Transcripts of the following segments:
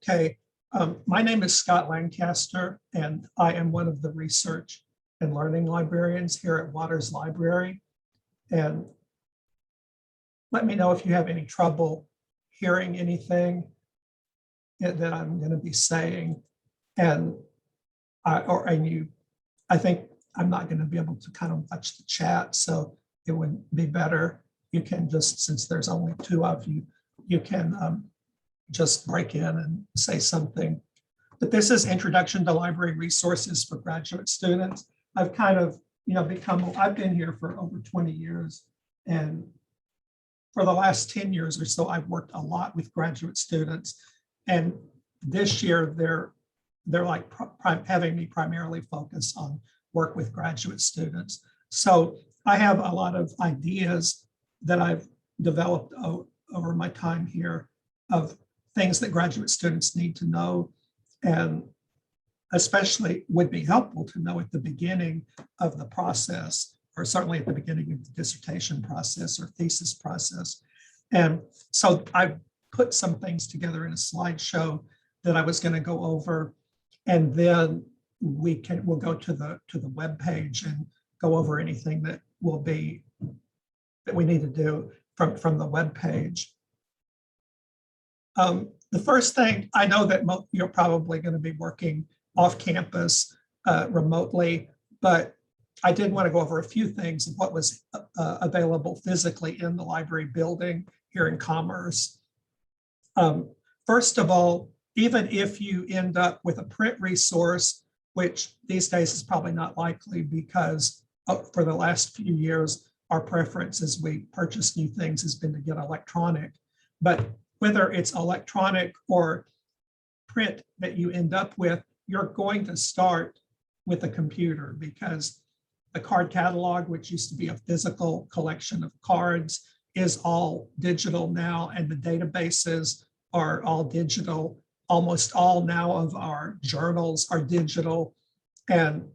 Okay, my name is Scott Lancaster, and I am one of the research and learning librarians here at Waters Library. And let me know if you have any trouble hearing anything that I'm going to be saying. And I think I'm not going to be able to kind of watch the chat, so it would be better. You can just, since there's only two of you, you can just break in and say something. But this is Introduction to Library Resources for Graduate Students. I've kind of, I've been here for over 20 years. And for the last 10 years or so, I've worked a lot with graduate students. And this year, they're like having me primarily focus on work with graduate students. So I have a lot of ideas that I've developed over my time here of things that graduate students need to know, and especially would be helpful to know at the beginning of the process, or certainly at the beginning of the dissertation process or thesis process. And so I put some things together in a slideshow that I was going to go over, and then we'll go to the web page and go over anything that we need to do from the web page. The first thing, I know that you're probably going to be working off campus remotely, but I did want to go over a few things of what was available physically in the library building here in Commerce. First of all, even if you end up with a print resource, which these days is probably not likely because for the last few years, our preference as we purchase new things has been to get electronic. But whether it's electronic or print that you end up with, you're going to start with a computer, because the card catalog, which used to be a physical collection of cards, is all digital now, and the databases are all digital. Almost all now of our journals are digital, and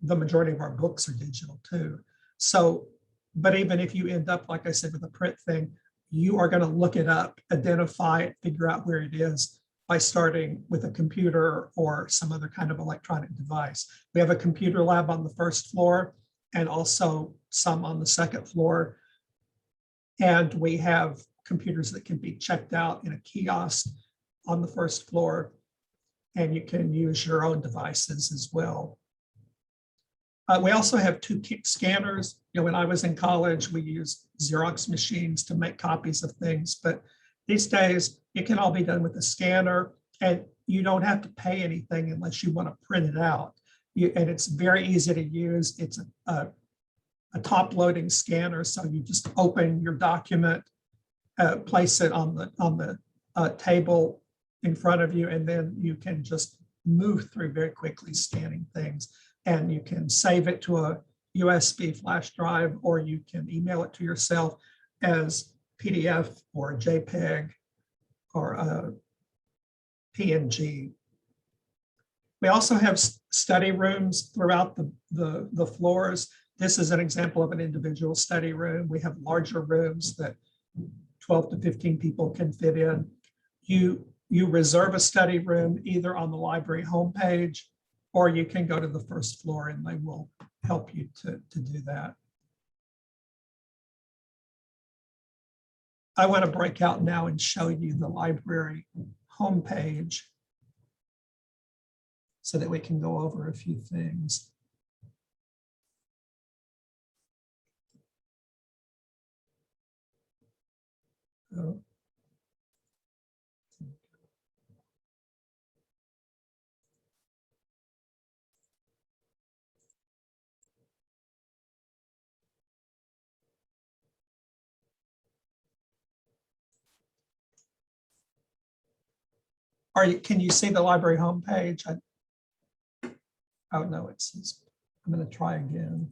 the majority of our books are digital too. So, but even if you end up, like I said, with a print thing, you are going to look it up, identify it, figure out where it is by starting with a computer or some other kind of electronic device. We have a computer lab on the first floor and also some on the second floor. And we have computers that can be checked out in a kiosk on the first floor, and you can use your own devices as well. We also have two scanners. When I was in college, we used Xerox machines to make copies of things, but these days it can all be done with a scanner, and you don't have to pay anything unless you want to print it out. And it's very easy to use. It's a top-loading scanner, so you just open your document, place it on the table in front of you, and then you can just move through very quickly scanning things. And you can save it to a USB flash drive, or you can email it to yourself as PDF or JPEG or a PNG. We also have study rooms throughout the floors. This is an example of an individual study room. We have larger rooms that 12 to 15 people can fit in. You reserve a study room either on the library homepage, or you can go to the first floor and they will help you to do that. I want to break out now and show you the library homepage so that we can go over a few things. Can you see the library homepage? Oh no, it says, I'm going to try again.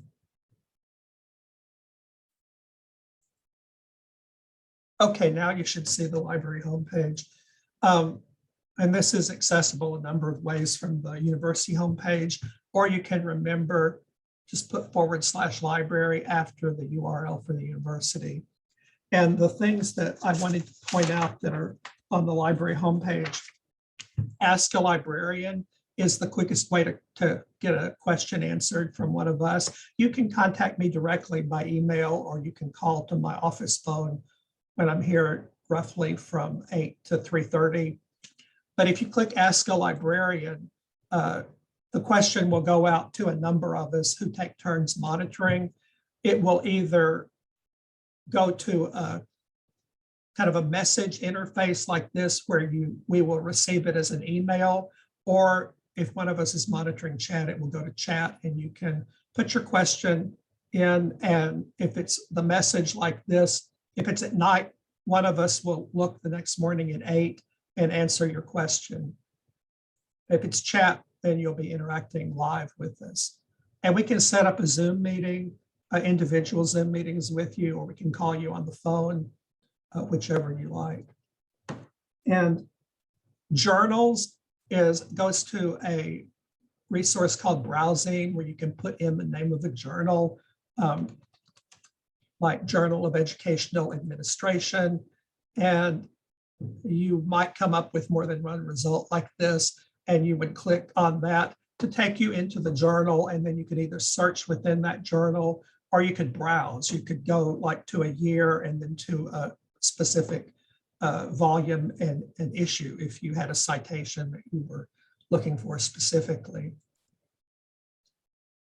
Okay, now you should see the library homepage. And this is accessible a number of ways from the university homepage, or you can remember, just put /library after the URL for the university. And the things that I wanted to point out that are on the library homepage Ask a Librarian is the quickest way to get a question answered from one of us. You can contact me directly by email, or you can call to my office phone when I'm here roughly from 8 to 3:30. But if you click Ask a Librarian, the question will go out to a number of us who take turns monitoring. It will either go to a kind of a message interface like this where we will receive it as an email, or if one of us is monitoring chat, it will go to chat and you can put your question in. And if it's the message like this, if it's at night, one of us will look the next morning at 8 and answer your question. If it's chat, then you'll be interacting live with us. And we can set up a Zoom meeting, individual Zoom meetings with you, or we can call you on the phone, whichever you like. And journals goes to a resource called Browsing, where you can put in the name of a journal, like Journal of Educational Administration. And you might come up with more than one result like this, and you would click on that to take you into the journal, and then you could either search within that journal, or you could browse. You could go like to a year and then to a specific volume and issue if you had a citation that you were looking for specifically.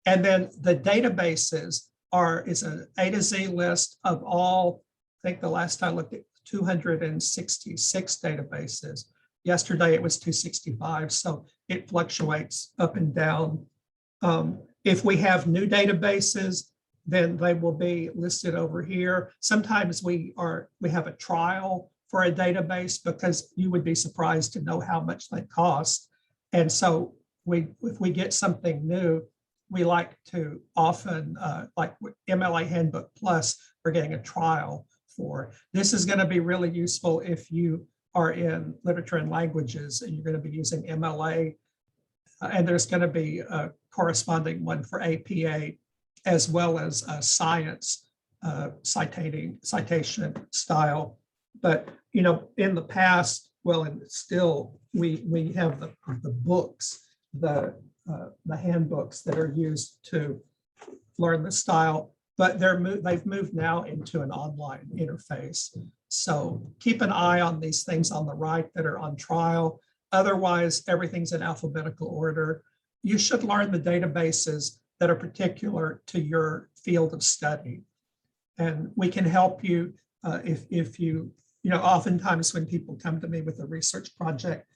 And then the databases is an A to Z list of all, I think the last time I looked at 266 databases. Yesterday it was 265, so it fluctuates up and down. If we have new databases, then they will be listed over here. Sometimes we have a trial for a database, because you would be surprised to know how much they cost. And so if we get something new, we like to often, like MLA Handbook Plus, we're getting a trial for. This is going to be really useful if you are in literature and languages and you're going to be using MLA. And there's going to be a corresponding one for APA, as well as science citation style. But in the past, well, and still we have the books, the handbooks that are used to learn the style, but they've moved now into an online interface. So keep an eye on these things on the right that are on trial. Otherwise, everything's in alphabetical order. You should learn the databases that are particular to your field of study. And we can help you if you oftentimes when people come to me with a research project,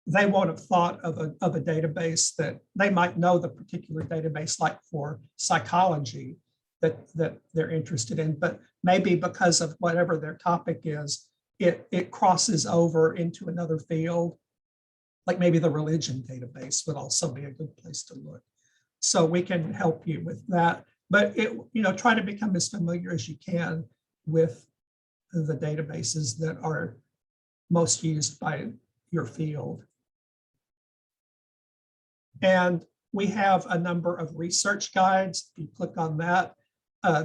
they won't have thought of a database that they might know the particular database, like for psychology that they're interested in, but maybe because of whatever their topic is, it crosses over into another field, like maybe the religion database would also be a good place to look. So we can help you with that, but try to become as familiar as you can with the databases that are most used by your field. And we have a number of research guides. If you click on that,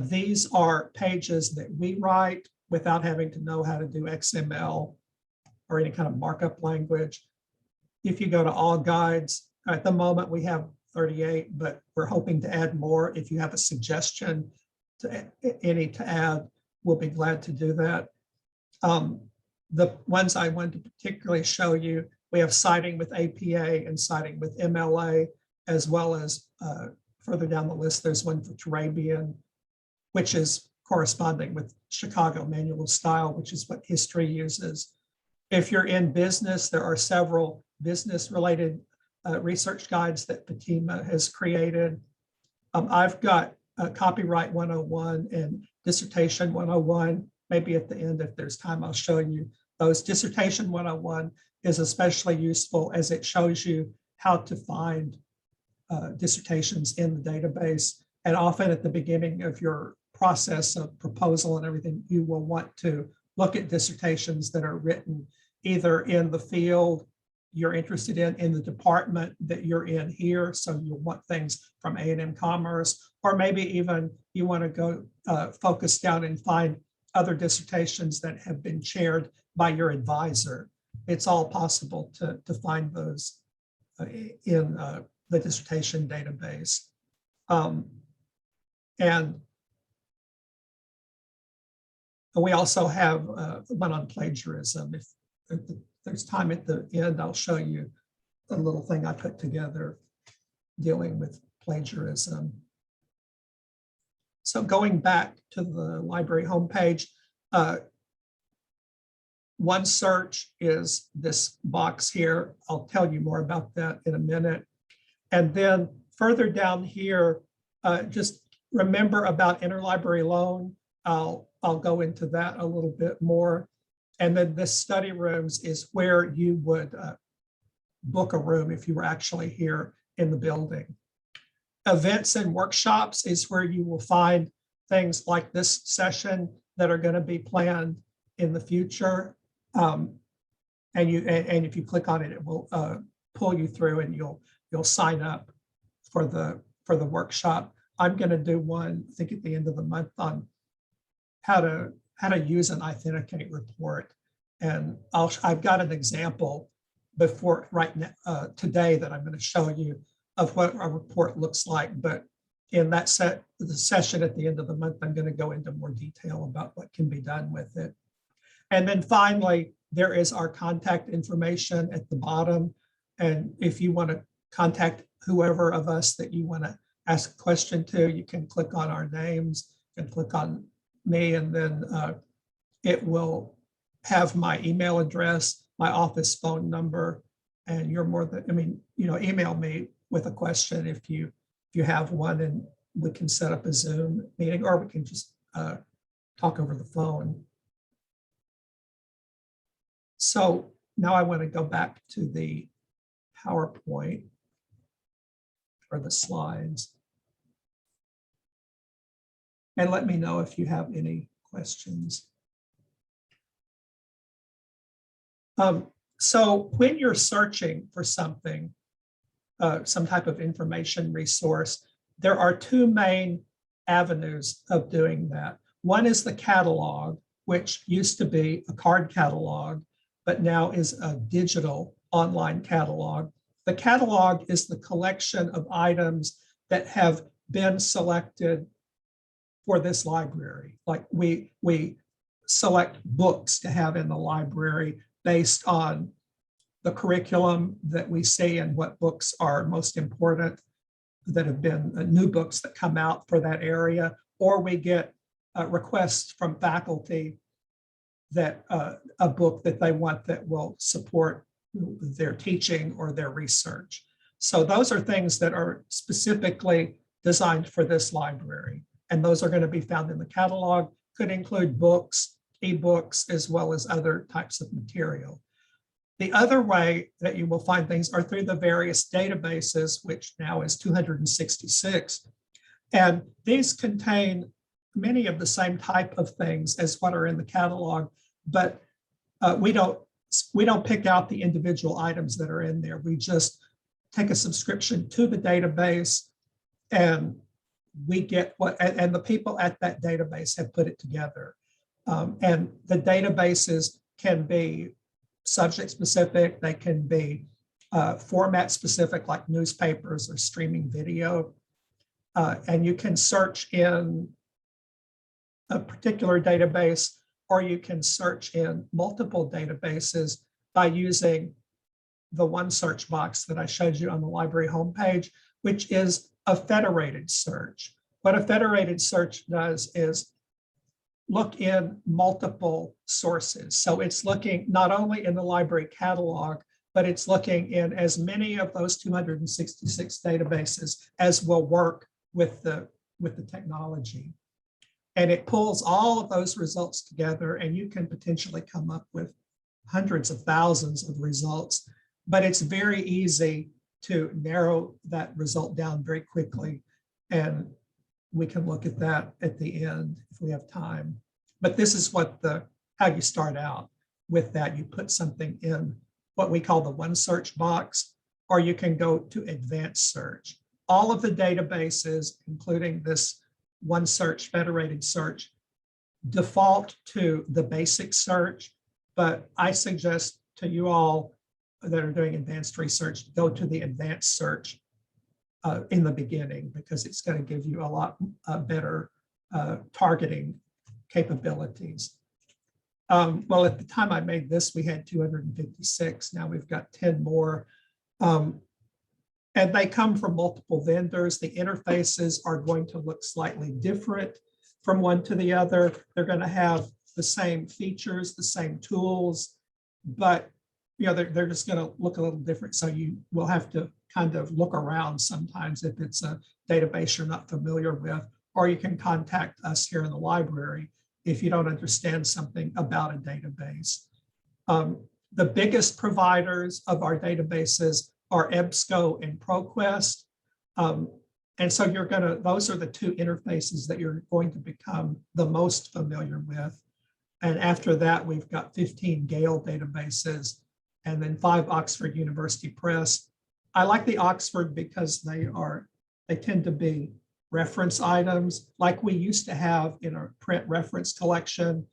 these are pages that we write without having to know how to do XML or any kind of markup language. If you go to all guides, at the moment we have 38, but we're hoping to add more. If you have a suggestion to add, we'll be glad to do that. The ones I want to particularly show you, we have citing with APA and citing with MLA, as well as further down the list, there's one for Turabian, which is corresponding with Chicago Manual of Style, which is what history uses. If you're in business, there are several business-related research guides that Fatima has created. I've got Copyright 101 and Dissertation 101. Maybe at the end, if there's time, I'll show you those. Dissertation 101 is especially useful as it shows you how to find dissertations in the database. And often at the beginning of your process of proposal and everything, you will want to look at dissertations that are written either in the field you're interested in the department that you're in here. So you'll want things from A&M Commerce, or maybe even you want to go focus down and find other dissertations that have been chaired by your advisor. it's all possible to find those in the dissertation database. And we also have one on plagiarism. If there's time at the end, I'll show you a little thing I put together dealing with plagiarism. So going back to the library homepage, OneSearch is this box here. I'll tell you more about that in a minute. And then further down here, just remember about interlibrary loan. I'll go into that a little bit more. And then this study rooms is where you would book a room if you were actually here in the building. Events and workshops is where you will find things like this session that are going to be planned in the future. And if you click on it, it will pull you through, and you'll sign up for the workshop. I'm going to do one, I think, at the end of the month on how to use an Authenticate report, and I've got an example before right now today that I'm going to show you of what a report looks like. But in the session at the end of the month, I'm going to go into more detail about what can be done with it. And then finally, there is our contact information at the bottom. And if you want to contact whoever of us that you want to ask a question to, you can click on our names and click on me, and then it will have my email address, my office phone number, and you're more than, email me with a question if you have one, and we can set up a Zoom meeting, or we can just talk over the phone. So now I want to go back to the PowerPoint or the slides. And let me know if you have any questions. So when you're searching for something, some type of information resource, there are two main avenues of doing that. One is the catalog, which used to be a card catalog, but now is a digital online catalog. The catalog is the collection of items that have been selected for this library. Like we select books to have in the library based on the curriculum that we see and what books are most important that have been new books that come out for that area, or we get requests from faculty that a book that they want that will support their teaching or their research. So those are things that are specifically designed for this library. And those are going to be found in the catalog, could include books, ebooks, as well as other types of material. The other way that you will find things are through the various databases, which now is 266. And these contain many of the same type of things as what are in the catalog, but we don't pick out the individual items that are in there. We just take a subscription to the database, and we get and the people at that database have put it together. And the databases can be subject specific, they can be format specific, like newspapers or streaming video. And you can search in a particular database, or you can search in multiple databases by using the OneSearch box that I showed you on the library homepage, which is a federated search. What a federated search does is look in multiple sources. So it's looking not only in the library catalog, but it's looking in as many of those 266 databases as will work with the technology. And it pulls all of those results together, and you can potentially come up with hundreds of thousands of results, but it's very easy to narrow that result down very quickly. And we can look at that at the end if we have time. But this is how you start out with that. You put something in what we call the OneSearch box, or you can go to advanced search. All of the databases, including this OneSearch federated search, default to the basic search, but I suggest to you all that are doing advanced research, go to the advanced search in the beginning, because it's going to give you a lot better targeting capabilities. Well, at the time I made this, we had 256. Now we've got 10 more. And they come from multiple vendors. The interfaces are going to look slightly different from one to the other. They're going to have the same features, the same tools, but they're just going to look a little different. So you will have to kind of look around sometimes if it's a database you're not familiar with, or you can contact us here in the library if you don't understand something about a database. The biggest providers of our databases are EBSCO and ProQuest. And so those are the two interfaces that you're going to become the most familiar with. And after that, we've got 15 Gale databases and then 5 Oxford University Press. I like the Oxford because they tend to be reference items like we used to have in our print reference collection,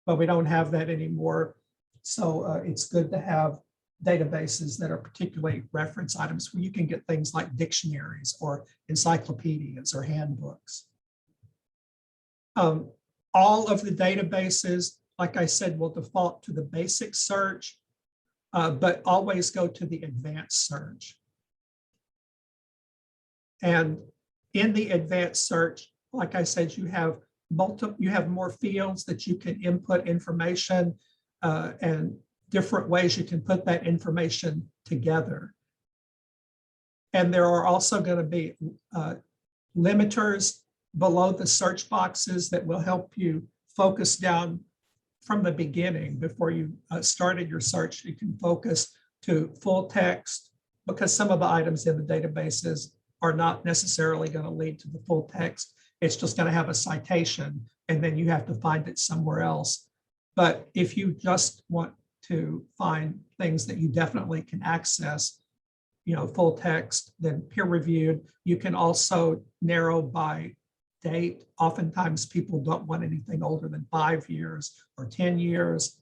but we don't have that anymore. So it's good to have databases that are particularly reference items where you can get things like dictionaries or encyclopedias or handbooks. All of the databases, like I said, will default to the basic search, but always go to the advanced search. And in the advanced search, like I said, you have more fields that you can input information and different ways you can put that information together. And there are also going to be limiters below the search boxes that will help you focus down from the beginning. Before you started your search, you can focus to full text, because some of the items in the databases are not necessarily going to lead to the full text. It's just going to have a citation, and then you have to find it somewhere else. But if you just want to find things that you definitely can access, full text, then peer reviewed, you can also narrow by date. Oftentimes people don't want anything older than 5 years or 10 years,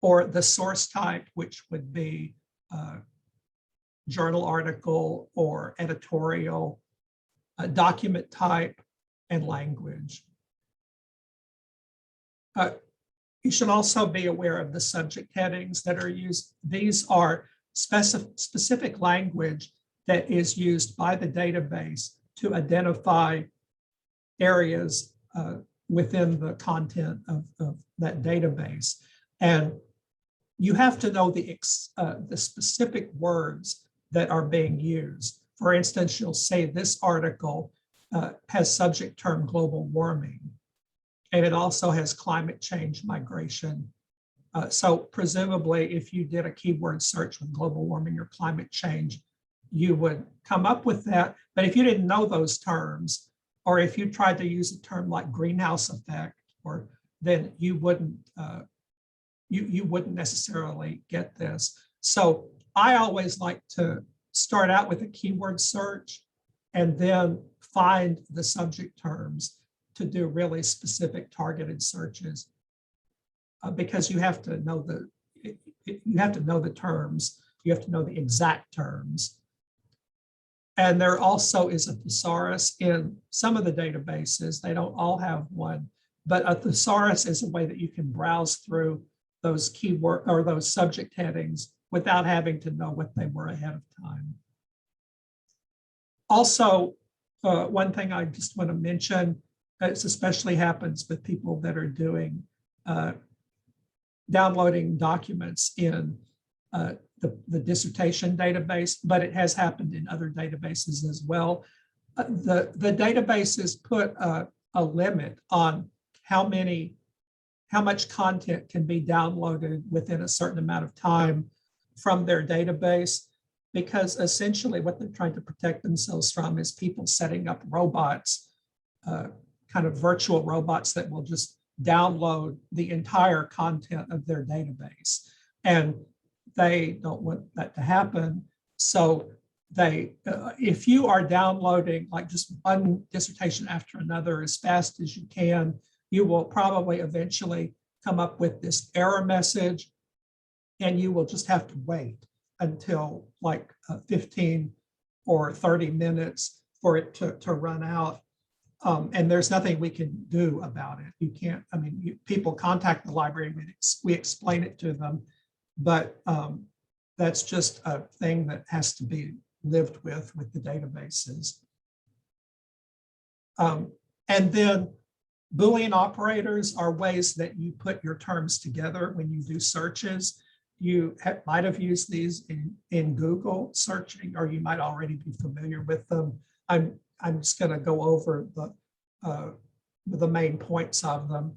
or the source type, which would be journal article or editorial, document type, and language. You should also be aware of the subject headings that are used. These are specific language that is used by the database to identify areas within the content of that database. And you have to know the specific words that are being used. For instance, you'll say this article has subject term global warming, and it also has climate change migration. So presumably, if you did a keyword search with global warming or climate change, you would come up with that. But if you didn't know those terms, or if you tried to use a term like greenhouse effect, then you wouldn't necessarily get this. So I always like to start out with a keyword search and then find the subject terms to do really specific targeted searches, because you have to know the terms, you have to know the exact terms. And there also is a thesaurus in some of the databases. They don't all have one, but a thesaurus is a way that you can browse through those keyword or those subject headings without having to know what they were ahead of time. Also, one thing I just want to mention, it especially happens with people that are doing downloading documents in the dissertation database, but it has happened in other databases as well. The databases put a limit on how much content can be downloaded within a certain amount of time from their database, because essentially what they're trying to protect themselves from is people setting up robots, kind of virtual robots that will just download the entire content of their database. And they don't want that to happen. So if you are downloading like just one dissertation after another as fast as you can, you will probably eventually come up with this error message and you will just have to wait until like 15 or 30 minutes for it to run out. And there's nothing we can do about it. You can't, I mean, people contact the library, we explain it to them, but that's just a thing that has to be lived with the databases. And then Boolean operators are ways that you put your terms together when you do searches. You might have used these in Google searching, or you might already be familiar with them. I'm just going to go over the main points of them.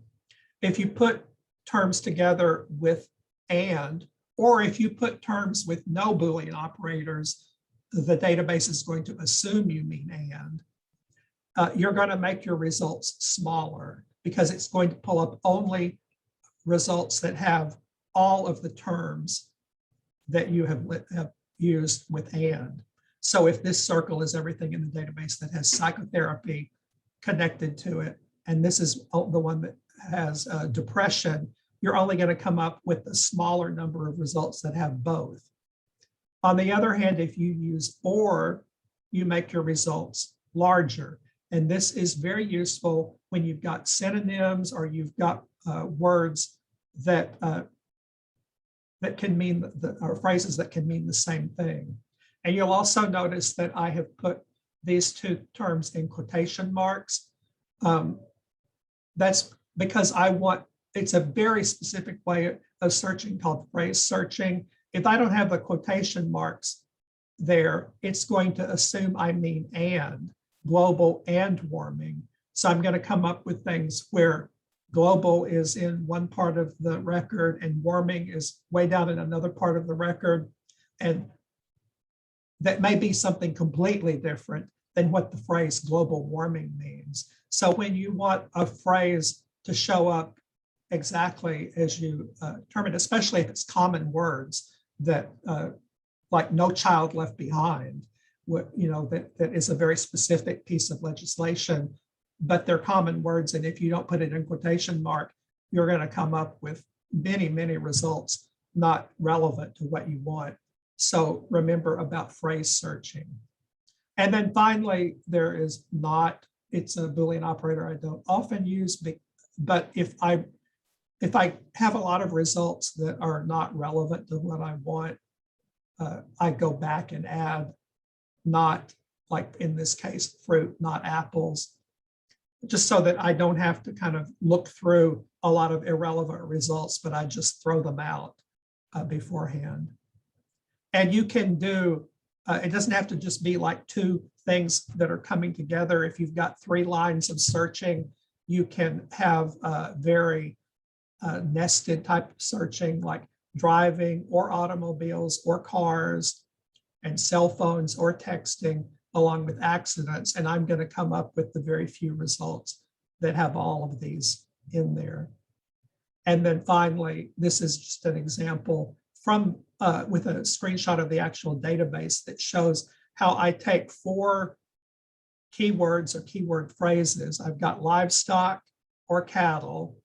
If you put terms together with and, or if you put terms with no Boolean operators, the database is going to assume you mean and. You're going to make your results smaller because it's going to pull up only results that have all of the terms that you have used with and. So if this circle is everything in the database that has psychotherapy connected to it, and this is the one that has depression, you're only going to come up with a smaller number of results that have both. On the other hand, if you use or, you make your results larger. And this is very useful when you've got synonyms or you've got words that that can mean or phrases that can mean the same thing. And you'll also notice that I have put these two terms in quotation marks. That's because it's a very specific way of searching called phrase searching. If I don't have the quotation marks there, it's going to assume I mean and, global and warming. So I'm going to come up with things where global is in one part of the record and warming is way down in another part of the record. And that may be something completely different than what the phrase global warming means. So when you want a phrase to show up exactly as you term it, especially if it's common words that like no child left behind, that is a very specific piece of legislation, but they're common words. And if you don't put it in quotation mark, you're going to come up with many, many results not relevant to what you want. So remember about phrase searching. And then finally, there is not, it's a Boolean operator I don't often use, but if I have a lot of results that are not relevant to what I want, I go back and add not, like in this case, fruit, not apples, just so that I don't have to kind of look through a lot of irrelevant results, but I just throw them out beforehand. And you can do, it doesn't have to just be like two things that are coming together. If you've got 3 lines of searching, you can have very nested type of searching, like driving or automobiles or cars and cell phones or texting, along with accidents. And I'm going to come up with the very few results that have all of these in there. And then finally, this is just an example from with a screenshot of the actual database that shows how I take 4 keywords or keyword phrases. I've got livestock or cattle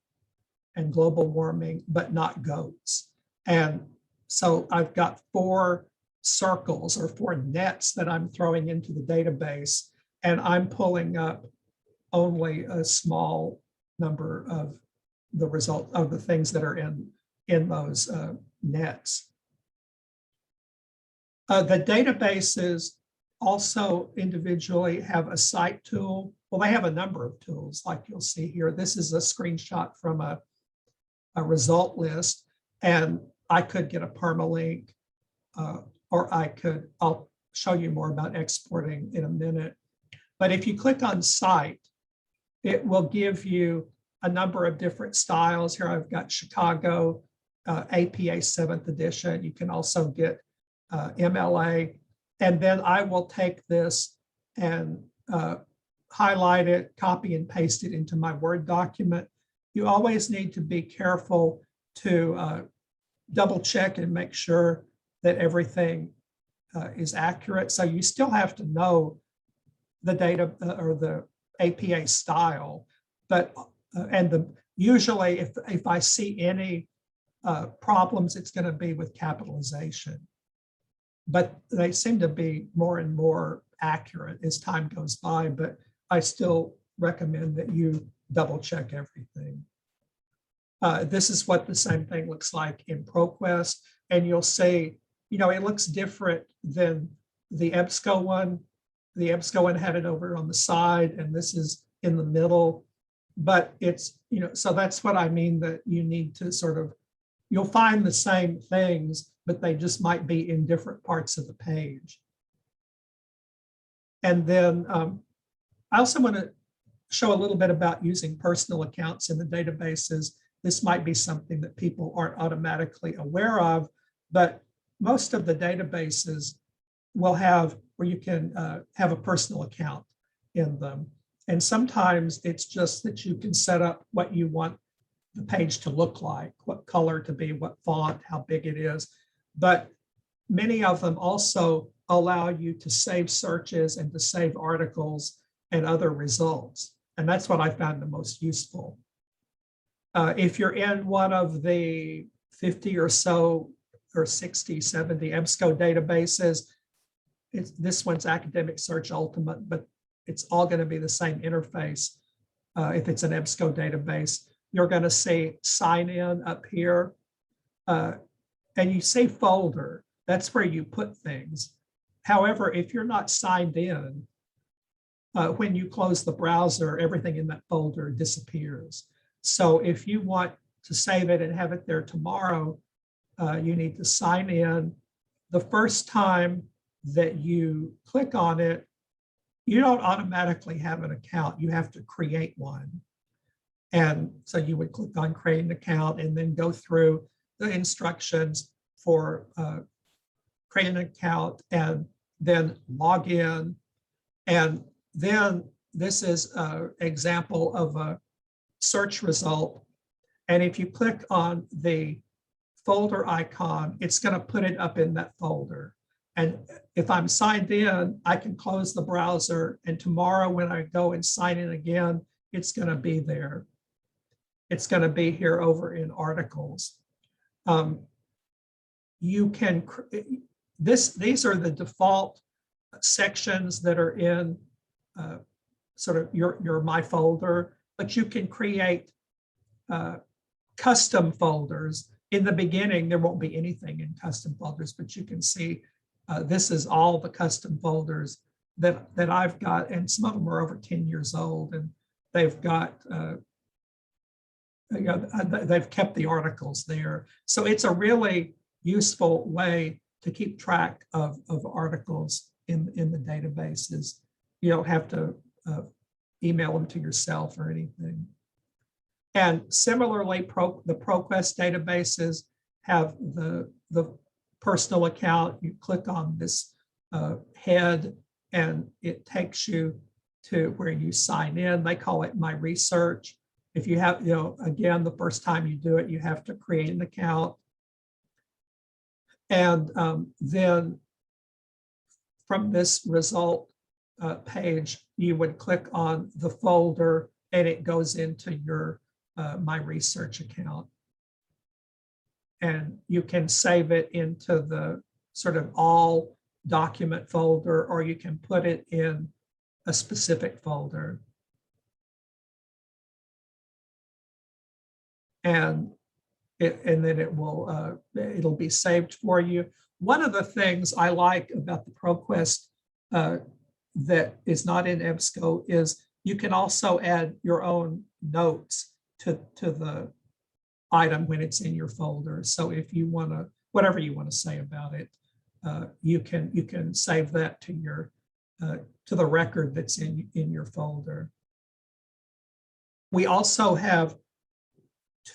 and global warming, but not goats. And so I've got 4 circles or 4 nets that I'm throwing into the database, and I'm pulling up only a small number of the result of the things that are in those nets. The databases also individually have a cite tool. Well, they have a number of tools, like you'll see here. This is a screenshot from a result list, and I could get a permalink, or I'll show you more about exporting in a minute. But if you click on cite, it will give you a number of different styles. Here I've got Chicago, APA 7th edition. You can also get MLA. And then I will take this and highlight it, copy and paste it into my Word document. You always need to be careful to double check and make sure that everything is accurate. So you still have to know the data or the APA style, but usually if I see any problems, it's going to be with capitalization. But they seem to be more and more accurate as time goes by, but I still recommend that you double check everything. This is what the same thing looks like in ProQuest, and you'll see, you know, it looks different than the EBSCO one. The EBSCO one had it over on the side, and this is in the middle. But it's, you know, so that's what I mean, that you need to sort of, you'll find the same things, but they just might be in different parts of the page. And then I also want to show a little bit about using personal accounts in the databases. This might be something that people aren't automatically aware of, but most of the databases will have where you can have a personal account in them. And sometimes it's just that you can set up what you want the page to look like, what color to be, what font, how big it is. But many of them also allow you to save searches and to save articles and other results. And that's what I found the most useful. If you're in one of the 50 or so or 60, 70 EBSCO databases, this one's Academic Search Ultimate, but it's all going to be the same interface. If it's an EBSCO database, you're going to see sign in up here, and you see folder. That's where you put things. However, if you're not signed in, when you close the browser, everything in that folder disappears. So if you want to save it and have it there tomorrow, you need to sign in. The first time that you click on it, you don't automatically have an account. You have to create one. And so you would click on create an account and then go through the instructions for create an account and then log in. And then this is an example of a search result. And if you click on the folder icon, it's going to put it up in that folder. And if I'm signed in, I can close the browser. And tomorrow when I go and sign in again, it's going to be there. It's going to be here over in articles. You can, these are the default sections that are in sort of your My Folder, but you can create custom folders. In the beginning, there won't be anything in custom folders, but you can see this is all the custom folders that I've got, and some of them are over 10 years old, and they've got, you know, they've kept the articles there. So it's a really useful way to keep track of articles in the databases. You don't have to email them to yourself or anything. And similarly, the ProQuest databases have the personal account. You click on this head and it takes you to where you sign in. They call it My Research. If you have, you know, again, the first time you do it, you have to create an account. And then from this result page, you would click on the folder and it goes into your My Research account. And you can save it into the sort of all document folder, or you can put it in a specific folder. And then it will it'll be saved for you. One of the things I like about the ProQuest that is not in EBSCO is you can also add your own notes to the item when it's in your folder. So if you want to, whatever you want to say about it, you can save that to your to the record that's in your folder. We also have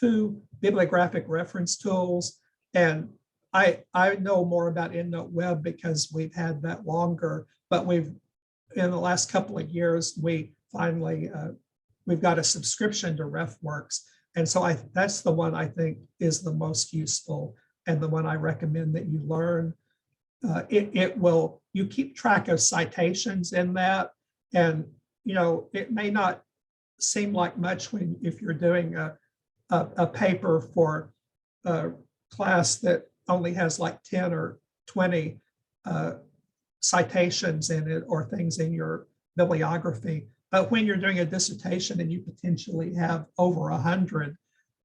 2 bibliographic reference tools, and I know more about EndNote Web because we've had that longer, but in the last couple of years, we finally, we've got a subscription to RefWorks. And so that's the one I think is the most useful and the one I recommend that you learn. You keep track of citations in that, and you know, it may not seem like much if you're doing a paper for class that only has like 10 or 20 citations in it or things in your bibliography. But when you're doing a dissertation and you potentially have over 100,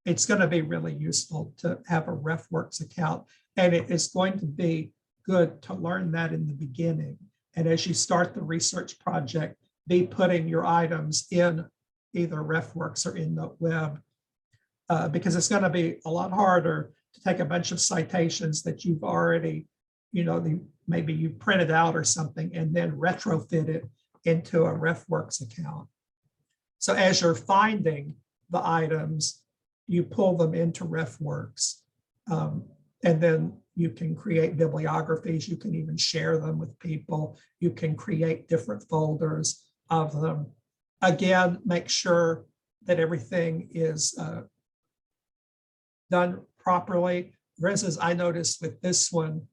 it's going to be really useful to have a RefWorks account. And it is going to be good to learn that in the beginning. And as you start the research project, be putting your items in either RefWorks or EndNoteWeb, because it's going to be a lot harder to take a bunch of citations that you've already, maybe you printed out or something, and then retrofit it into a RefWorks account. So as you're finding the items, you pull them into RefWorks, and then you can create bibliographies. You can even share them with people. You can create different folders of them. Again, make sure that everything is done properly. For instance, I noticed with this one,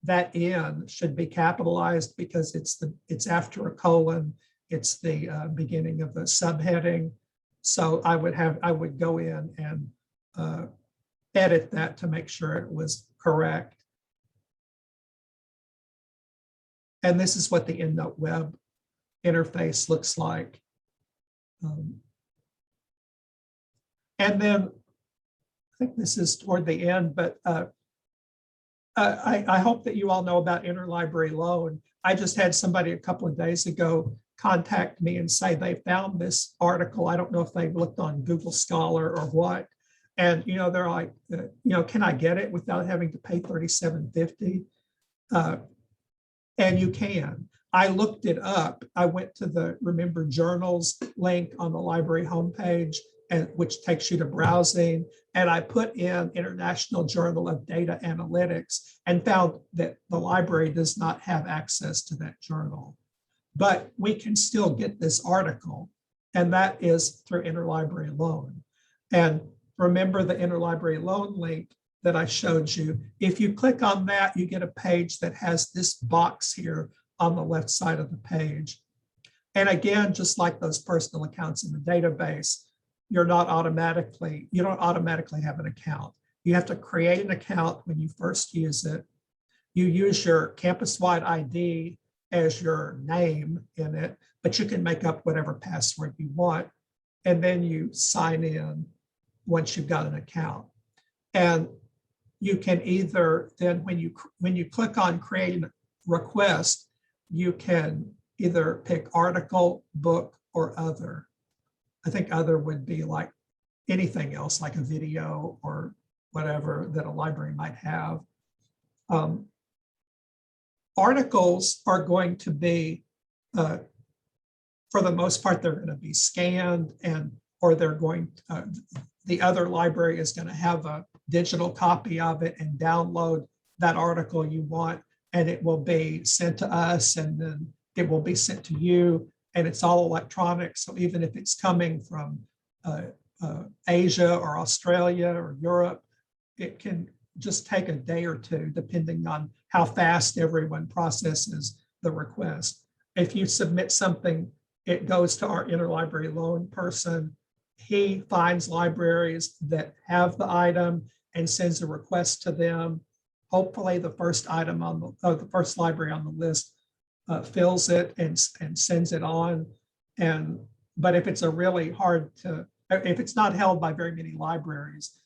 that N should be capitalized because it's after a colon. It's the beginning of the subheading. So I would go in and edit that to make sure it was correct. And this is what the EndNoteWeb interface looks like. And then I think this is toward the end, but I hope that you all know about interlibrary loan. I just had somebody a couple of days ago contact me and say they found this article. I don't know if they've looked on Google Scholar or what. And, they're like, can I get it without having to pay $37.50? And you can. I looked it up. I went to the Remember Journals link on the library homepage, which takes you to browsing. And I put in International Journal of Data Analytics and found that the library does not have access to that journal. But we can still get this article, and that is through interlibrary loan. And remember the interlibrary loan link that I showed you. If you click on that, you get a page that has this box here on the left side of the page. And again, just like those personal accounts in the database, you don't automatically have an account. You have to create an account when you first use it. You use your campus-wide ID as your name in it, but you can make up whatever password you want. And then you sign in once you've got an account. And you can either then, when you click on create a request, you can either pick article, book, or other. I think other would be like anything else, like a video or whatever that a library might have. Articles are going to be, for the most part, they're going to be scanned, or they're going, the other library is going to have a digital copy of it and download that article you want, and it will be sent to us, and then it will be sent to you, and it's all electronic. So even if it's coming from Asia or Australia or Europe, it can just take a day or two, depending on how fast everyone processes the request. If you submit something, it goes to our interlibrary loan person. He finds libraries that have the item and sends a request to them. Hopefully the first item on the first library on the list fills it and sends it on. But if it's a really hard to, if it's not held by very many libraries,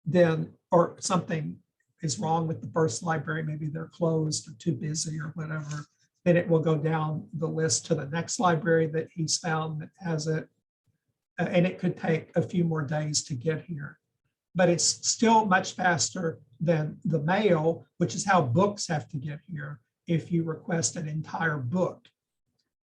then, or something is wrong with the first library, maybe they're closed or too busy or whatever, then it will go down the list to the next library that he's found that has it. And it could take a few more days to get here. But it's still much faster than the mail, which is how books have to get here. If you request an entire book,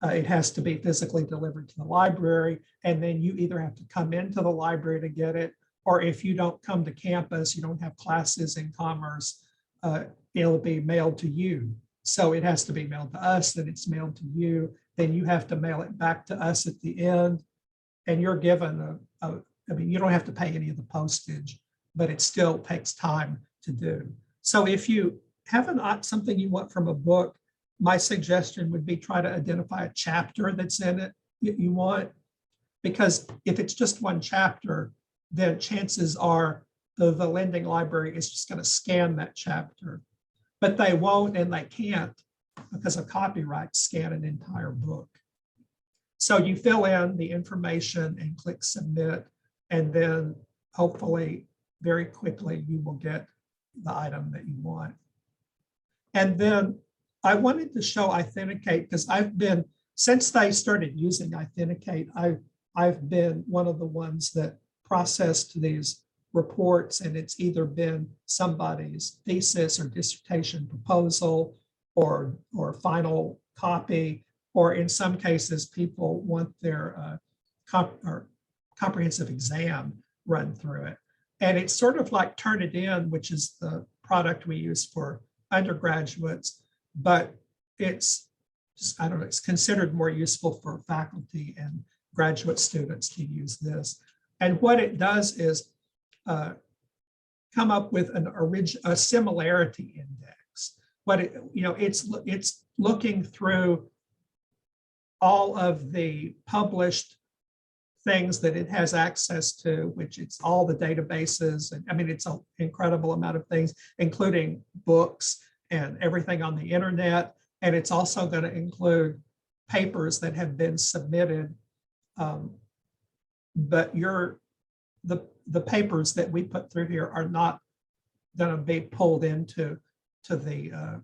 it has to be physically delivered to the library, and then you either have to come into the library to get it, or if you don't come to campus, you don't have classes in commerce, it'll be mailed to you. So it has to be mailed to us, then it's mailed to you, then you have to mail it back to us at the end, and you're given I mean, you don't have to pay any of the postage, but it still takes time to do. So if you have something you want from a book, my suggestion would be try to identify a chapter that's in it you want, because if it's just one chapter, then chances are the lending library is just going to scan that chapter, but they won't and they can't, because of copyright, scan an entire book. So you fill in the information and click submit, and then hopefully very quickly you will get the item that you want. And then I wanted to show Authenticate because since they started using Authenticate, I've been one of the ones that processed these reports, and it's either been somebody's thesis or dissertation proposal or final copy, or in some cases, people want their comprehensive exam run through it. And it's sort of like Turnitin, which is the product we use for undergraduates, but it's just, I don't know, it's considered more useful for faculty and graduate students to use this. And what it does is come up with a similarity index. It's looking through all of the published things that it has access to, which it's all the databases. And I mean, it's an incredible amount of things, including books and everything on the internet. And it's also going to include papers that have been submitted. But the papers that we put through here are not going to be pulled into to their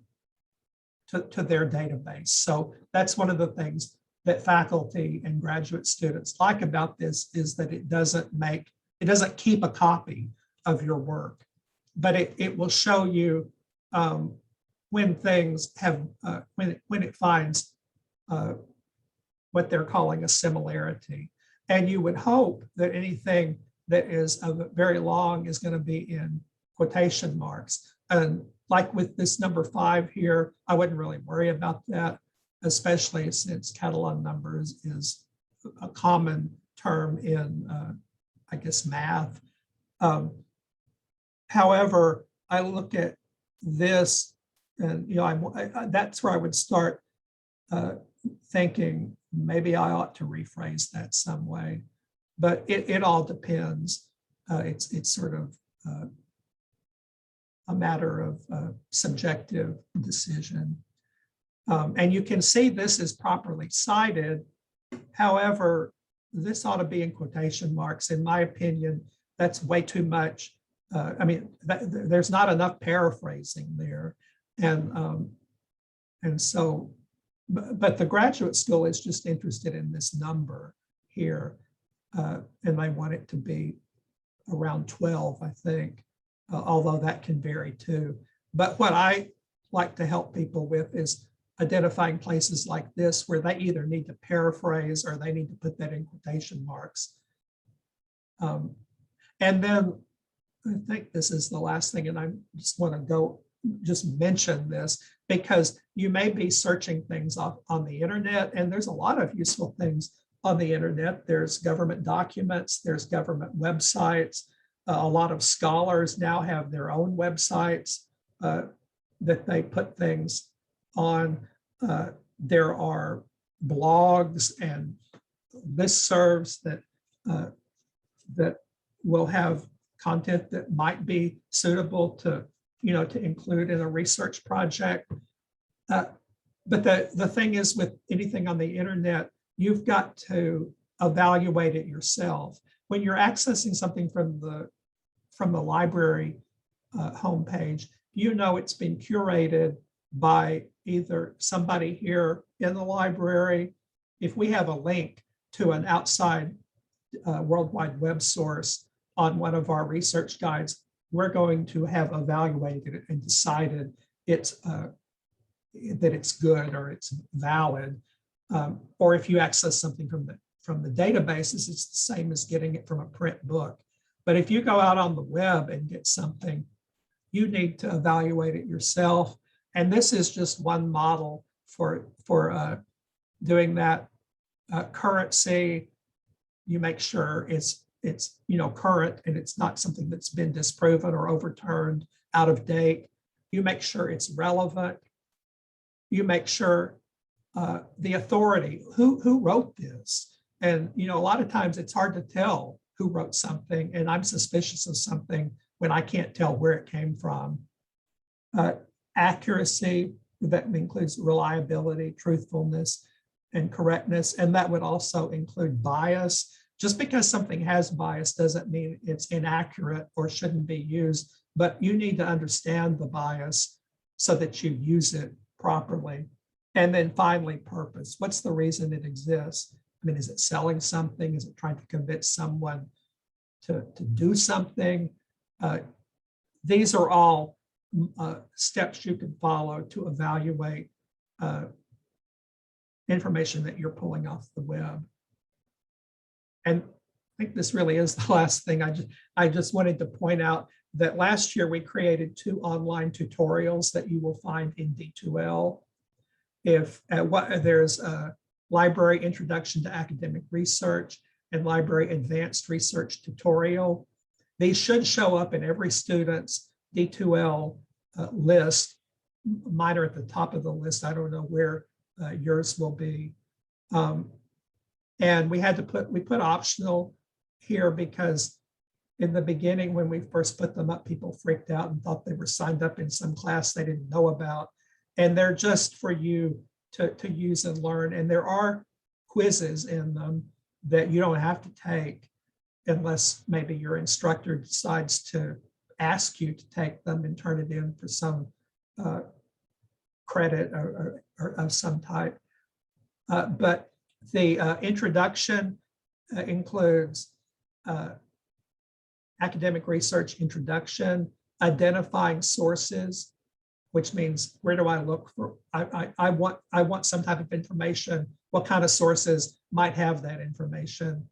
database. So that's one of the things that faculty and graduate students like about this, is that it doesn't keep a copy of your work, but it will show you when things have when it finds what they're calling a similarity. And you would hope that anything that is very long is going to be in quotation marks. And like with this number 5 here, I wouldn't really worry about that, especially since Catalan numbers is a common term in, I guess, math. However, I look at this, and that's where I would start thinking maybe I ought to rephrase that some way. But it all depends. It's sort of a matter of subjective decision. And you can see this is properly cited. However, this ought to be in quotation marks. In my opinion, that's way too much. I mean, there's not enough paraphrasing there. And so, but the graduate school is just interested in this number here. And they want it to be around 12, I think, although that can vary too. But what I like to help people with is identifying places like this where they either need to paraphrase or they need to put that in quotation marks. And then I think this is the last thing, and I just want to just mention this, because you may be searching things on the internet, and there's a lot of useful things on the internet. There's government documents, there's government websites. A lot of scholars now have their own websites that they put things on. There are blogs and listservs that will have content that might be suitable to include in a research project. But the thing is, with anything on the internet, you've got to evaluate it yourself. When you're accessing something from the library homepage, it's been curated by either somebody here in the library. If we have a link to an outside World Wide Web source on one of our research guides, we're going to have evaluated it and decided that it's good or it's valid. Or if you access something from the databases, it's the same as getting it from a print book. But if you go out on the web and get something, you need to evaluate it yourself. And this is just one model for doing that. Currency, you make sure it's current and it's not something that's been disproven or overturned, out of date. You make sure it's relevant. You make sure the authority, who wrote this. And a lot of times it's hard to tell who wrote something, and I'm suspicious of something when I can't tell where it came from. Accuracy, that includes reliability, truthfulness, and correctness. And that would also include bias. Just because something has bias doesn't mean it's inaccurate or shouldn't be used, but you need to understand the bias so that you use it properly. And then finally, purpose. What's the reason it exists? I mean, is it selling something? Is it trying to convince someone to do something? These are all steps you can follow to evaluate information that you're pulling off the web. And I think this really is the last thing. I just wanted to point out that last year we created 2 online tutorials that you will find in D2L. If there's a Library Introduction to Academic Research and Library Advanced Research tutorial. These should show up in every student's D2L list. Mine are at the top of the list. I don't know where yours will be. And we put optional here because in the beginning, when we first put them up, people freaked out and thought they were signed up in some class they didn't know about. And they're just for you to use and learn. And there are quizzes in them that you don't have to take unless maybe your instructor decides to ask you to take them and turn it in for some credit or of some type. But the introduction includes academic research introduction, identifying sources, which means where do I look for? I want some type of information. What kind of sources might have that information?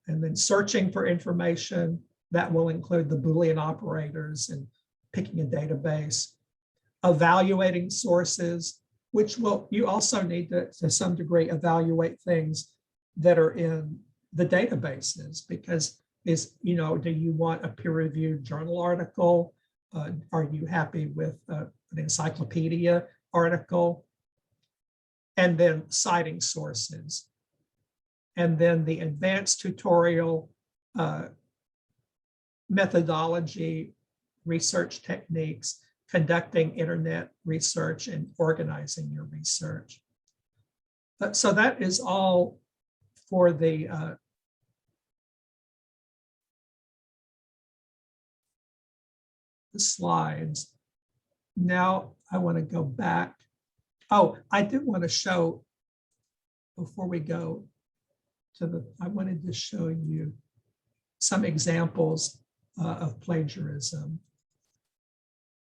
And then searching for information, that will include the Boolean operators and picking a database. Evaluating sources, which you also need to some degree evaluate things that are in the databases, because do you want a peer-reviewed journal article? Are you happy with an encyclopedia article? And then citing sources. And then the advanced tutorial methodology, research techniques, conducting internet research, and organizing your research. So that is all for the slides. Now I want to go back. Oh, I did want to show, before we go to I wanted to show you some examples of plagiarism.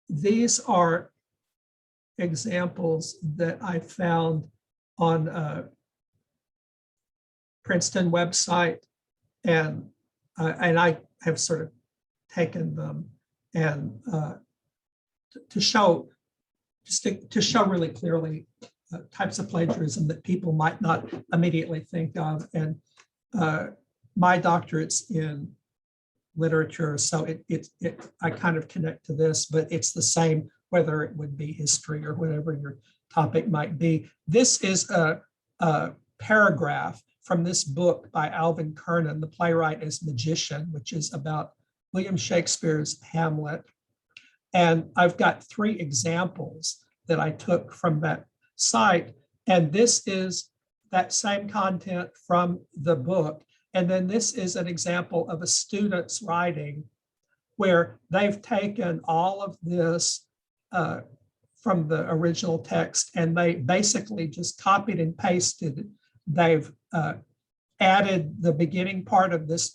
These are examples that I found on a Princeton website, and I have sort of taken them and to show really clearly types of plagiarism that people might not immediately think of. And my doctorate's in literature, so I kind of connect to this, but it's the same whether it would be history or whatever your topic might be. This is a paragraph from this book by Alvin Kernan. The playwright is Magician, which is about William Shakespeare's Hamlet. And I've got 3 examples that I took from that site. And this is that same content from the book. And then this is an example of a student's writing where they've taken all of this from the original text and they basically just copied and pasted. They've added the beginning part of this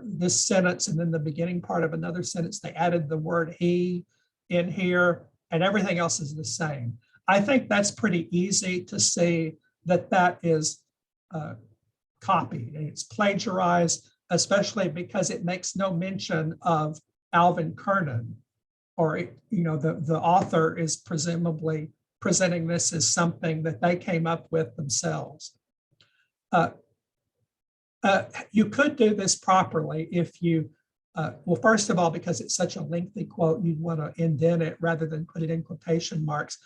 this sentence and then the beginning part of another sentence. They added the word he in here and everything else is the same. I think that's pretty easy to see that that is copied and it's plagiarized, especially because it makes no mention of Alvin Kernan, or the author is presumably presenting this as something that they came up with themselves. You could do this properly if you, well, first of all, because it's such a lengthy quote, you'd want to indent it rather than put it in quotation marks.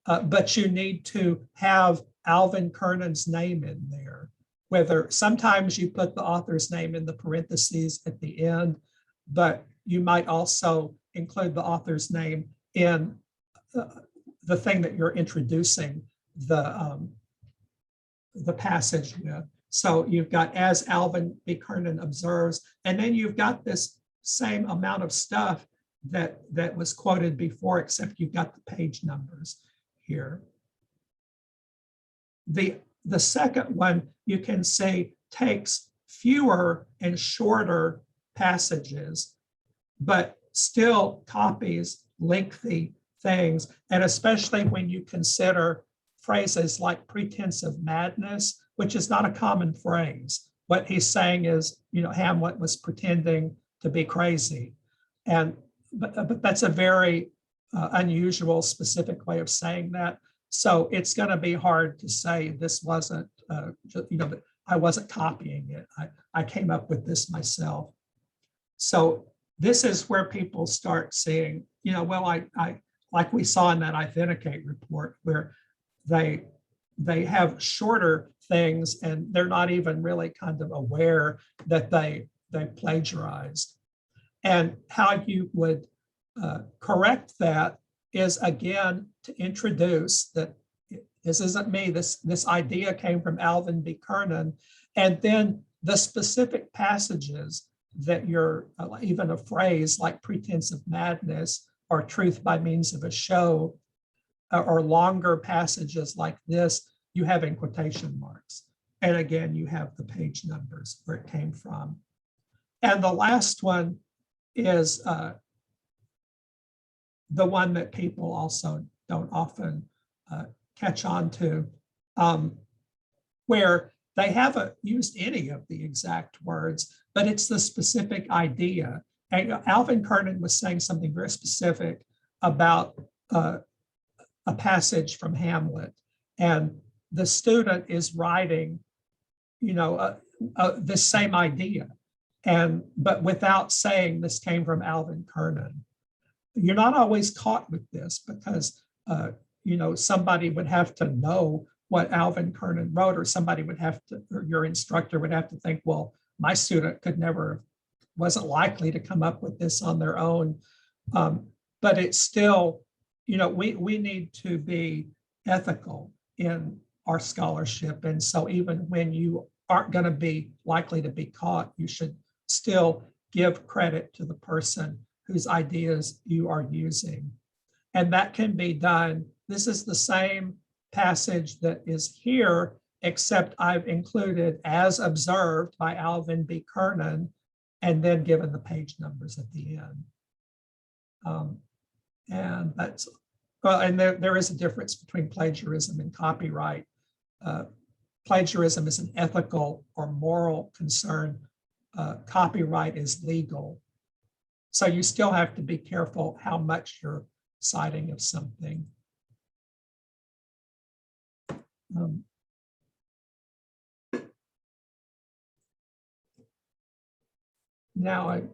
But you need to have Alvin Kernan's name in there. Whether sometimes you put the author's name in the parentheses at the end, but you might also include the author's name in the thing that you're introducing the passage with. So you've got as Alvin B. Kernan observes, and then you've got this same amount of stuff that was quoted before, except you've got the page numbers here. The second one, you can say, takes fewer and shorter passages, but still copies lengthy things. And especially when you consider phrases like pretense of madness, which is not a common phrase. What he's saying is, Hamlet was pretending to be crazy. But that's a very unusual, specific way of saying that. So it's going to be hard to say this wasn't, I wasn't copying it. I came up with this myself. So this is where people start seeing, well, I like we saw in that Authenticate report, where they have shorter things and they're not even really kind of aware that they plagiarized. And how you would correct that is, again, to introduce that this isn't me, this idea came from Alvin B. Kernan, and then the specific passages that you're, even a phrase like pretense of madness or truth by means of a show, or longer passages like this, you have in quotation marks. And again, you have the page numbers where it came from. And the last one is the one that people also don't often catch on to, where they haven't used any of the exact words, but it's the specific idea. And Alvin Kernan was saying something very specific about a passage from Hamlet, and the student is writing, the same idea, but without saying this came from Alvin Kernan. You're not always caught with this because somebody would have to know what Alvin Kernan wrote, or somebody would have to, or your instructor would have to think, well, my student wasn't likely to come up with this on their own. But it's still, we need to be ethical in our scholarship. And so even when you aren't going to be likely to be caught, you should still give credit to the person whose ideas you are using. And that can be done. This is the same passage that is here, except I've included as observed by Alvin B. Kernan, and then given the page numbers at the end. And that's, well, and there is a difference between plagiarism and copyright. Plagiarism is an ethical or moral concern. Copyright is legal. So you still have to be careful how much you're citing of something. Now I'm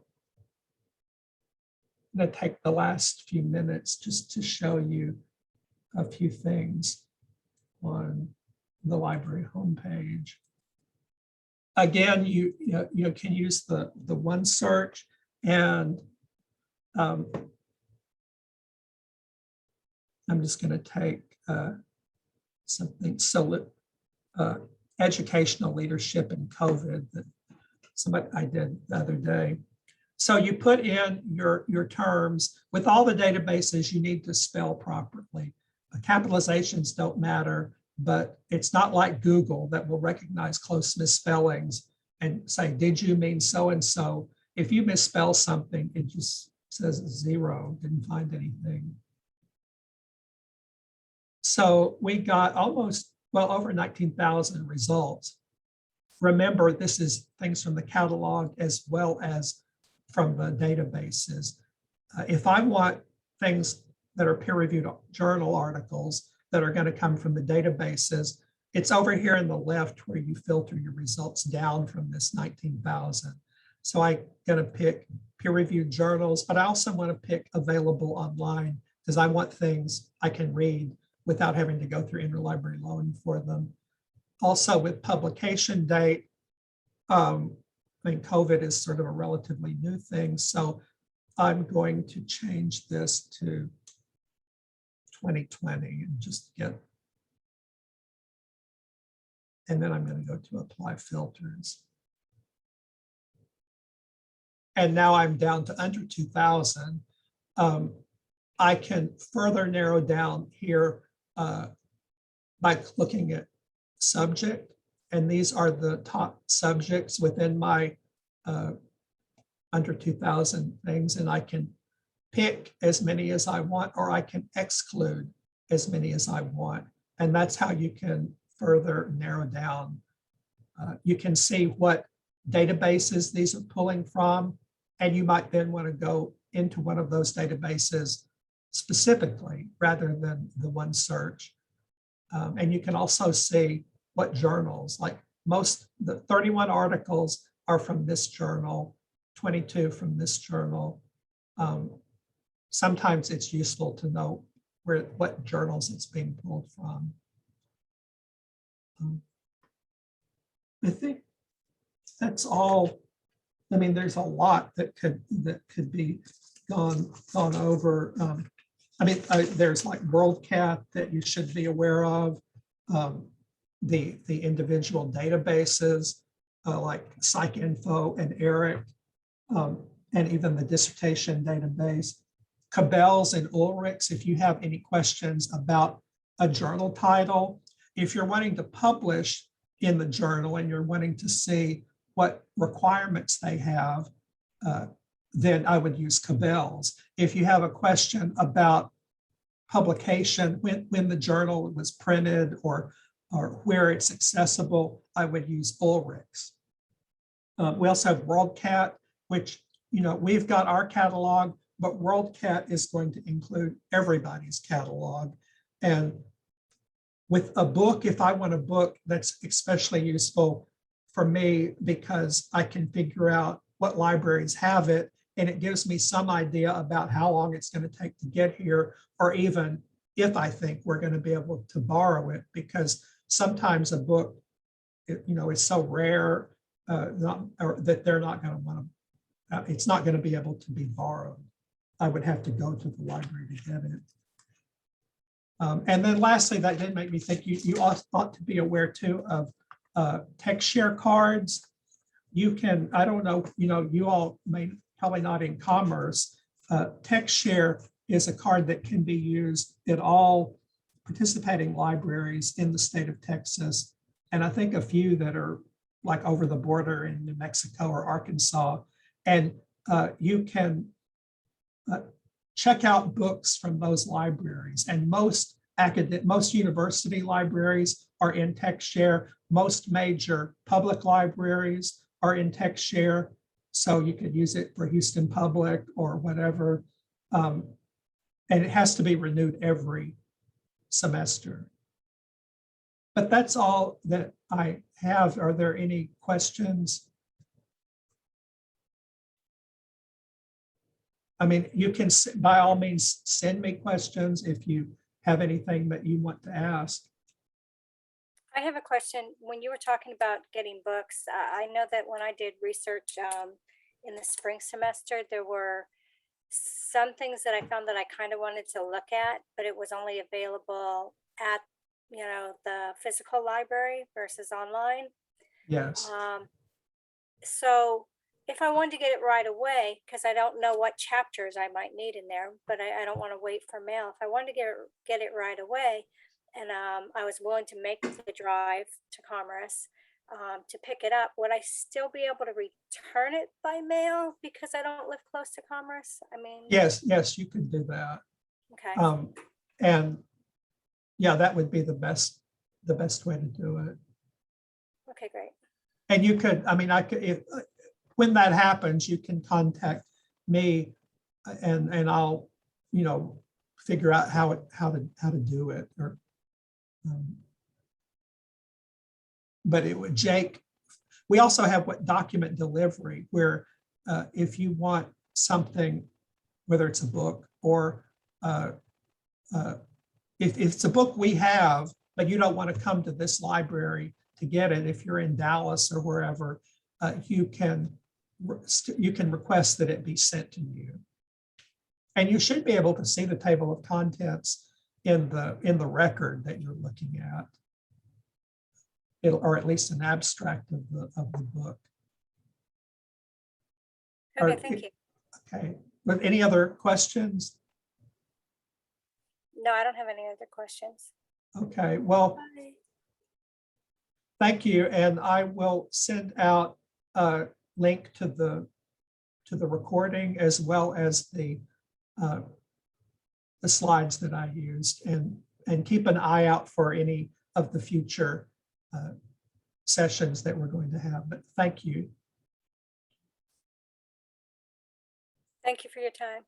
going to take the last few minutes just to show you a few things on the library homepage. Again, you can use the one search, and I'm just going to take something, so educational leadership in COVID, that somebody I did the other day. So you put in your terms. With all the databases, you need to spell properly. Capitalizations don't matter, but it's not like Google that will recognize close misspellings and say, did you mean so-and-so? If you misspell something, it just says 0, didn't find anything. So we got over 19,000 results. Remember, this is things from the catalog as well as from the databases. If I want things that are peer-reviewed journal articles that are going to come from the databases, it's over here in the left where you filter your results down from this 19,000. So I'm going to pick peer-reviewed journals, but I also want to pick available online because I want things I can read without having to go through interlibrary loan for them. Also with publication date, I mean, COVID is sort of a relatively new thing. So I'm going to change this to 2020 and just get, and then I'm going to go to apply filters. And now I'm down to under 2000. I can further narrow down here by looking at subject. And these are the top subjects within my under 2000 things. And I can pick as many as I want, or I can exclude as many as I want. And that's how you can further narrow down. You can see what databases these are pulling from, and you might then want to go into one of those databases specifically rather than the one search. And you can also see what journals, like the 31 articles are from this journal, 22 from this journal. Sometimes it's useful to know what journals it's being pulled from. I think that's all. I mean, there's a lot that could be gone over. I mean, there's like WorldCat that you should be aware of. The individual databases like PsycInfo and ERIC, and even the dissertation database. Cabell's and Ulrichs, if you have any questions about a journal title, if you're wanting to publish in the journal and you're wanting to see what requirements they have, then I would use Cabell's. If you have a question about publication, when the journal was printed or where it's accessible, I would use Ulrichs. We also have WorldCat, which, we've got our catalog, but WorldCat is going to include everybody's catalog. And with a book, if I want a book, that's especially useful for me because I can figure out what libraries have it, and it gives me some idea about how long it's going to take to get here, or even if I think we're going to be able to borrow it, because sometimes a book, is so rare that they're not going to want to, it's not going to be able to be borrowed. I would have to go to the library to get it. And then lastly, that did make me think you ought to be aware too of TextShare cards. You can, I don't know, you all may probably not in commerce. TextShare is a card that can be used at all participating libraries in the state of Texas. And I think a few that are like over the border in New Mexico or Arkansas. And you can check out books from those libraries. And most university libraries are in TextShare. Most major public libraries are in TextShare. So you could use it for Houston Public or whatever. And it has to be renewed every semester. But that's all that I have. Are there any questions? I mean, you can, by all means, send me questions if you have anything that you want to ask. I have a question. When you were talking about getting books, I know that when I did research in the spring semester, there were some things that I found that I kind of wanted to look at, but it was only available at, the physical library versus online. Yes. So if I wanted to get it right away, because I don't know what chapters I might need in there, but I don't want to wait for mail. If I wanted to get it right away, and I was willing to make the drive to Commerce to pick it up, would I still be able to return it by mail because I don't live close to Commerce? I mean, yes, you could do that. Okay. And yeah, that would be the best way to do it. Okay, great. And you could, I mean, I could, when that happens, you can contact me and I'll, figure out how to do it. Or, but it would, Jake, we also have what document delivery, where if you want something, whether it's a book or if it's a book we have, but you don't want to come to this library to get it, if you're in Dallas or wherever, you can request that it be sent to you. And you should be able to see the table of contents in the record that you're looking at. Or at least an abstract of the book. Okay, Or- thank you. Okay, but any other questions? No, I don't have any other questions. Okay, well, Bye. thank you. And I will send out a link to the recording as well as the slides that I used, and keep an eye out for any of the future sessions that we're going to have. But thank you. Thank you for your time.